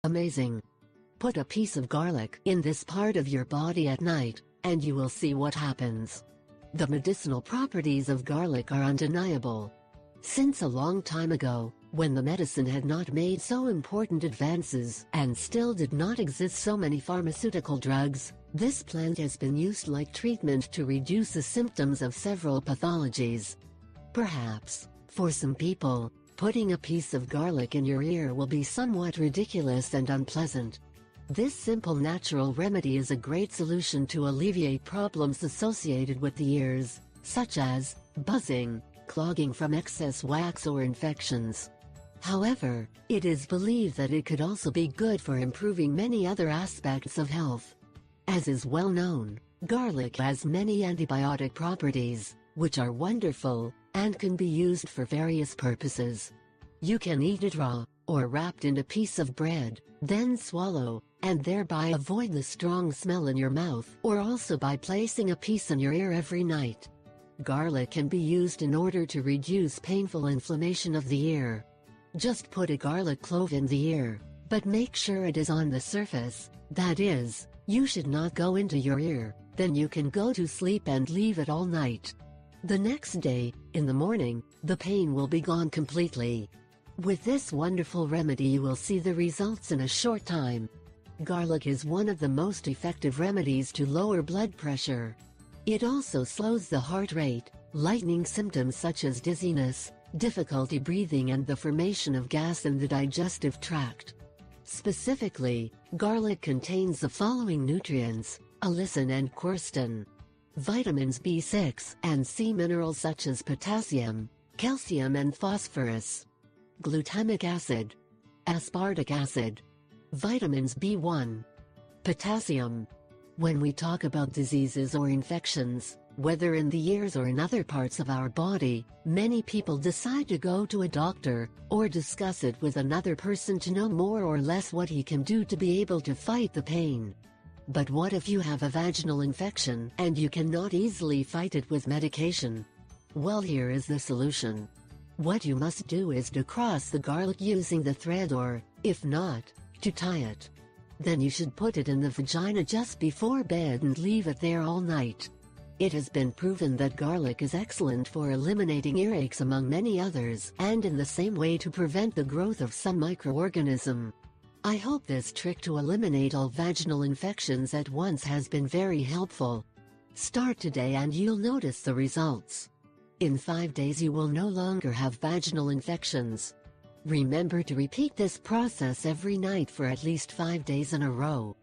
Amazing! Put a piece of garlic in this part of your body at night, and you will see what happens. The medicinal properties of garlic are undeniable. Since a long time ago, when the medicine had not made so important advances and still did not exist so many pharmaceutical drugs, this plant has been used like treatment to reduce the symptoms of several pathologies. Perhaps, for some people, putting a piece of garlic in your ear will be somewhat ridiculous and unpleasant. This simple natural remedy is a great solution to alleviate problems associated with the ears, such as buzzing, clogging from excess wax or infections. However, it is believed that it could also be good for improving many other aspects of health. As is well known, garlic has many antibiotic properties, which are wonderful, and can be used for various purposes. You can eat it raw, or wrapped in a piece of bread, then swallow, and thereby avoid the strong smell in your mouth, or also by placing a piece in your ear every night. Garlic can be used in order to reduce painful inflammation of the ear. Just put a garlic clove in the ear, but make sure it is on the surface, that is, you should not go into your ear, then you can go to sleep and leave it all night. The next day, in the morning, the pain will be gone completely. With this wonderful remedy you will see the results in a short time. Garlic is one of the most effective remedies to lower blood pressure. It also slows the heart rate, lightening symptoms such as dizziness, difficulty breathing and the formation of gas in the digestive tract. Specifically, garlic contains the following nutrients: allicin and quercetin, vitamins B6 and C minerals such as potassium, calcium and phosphorus, glutamic acid, aspartic acid, vitamins B1, potassium. When we talk about diseases or infections, whether in the ears or in other parts of our body, many people decide to go to a doctor, or discuss it with another person to know more or less what he can do to be able to fight the pain. But what if you have a vaginal infection and you cannot easily fight it with medication? Well, here is the solution. What you must do is to cross the garlic using the thread or, if not, to tie it. Then you should put it in the vagina just before bed and leave it there all night. It has been proven that garlic is excellent for eliminating earaches among many others, and in the same way to prevent the growth of some microorganism. I hope this trick to eliminate all vaginal infections at once has been very helpful. Start today and you'll notice the results. In 5 days you will no longer have vaginal infections. Remember to repeat this process every night for at least 5 days in a row.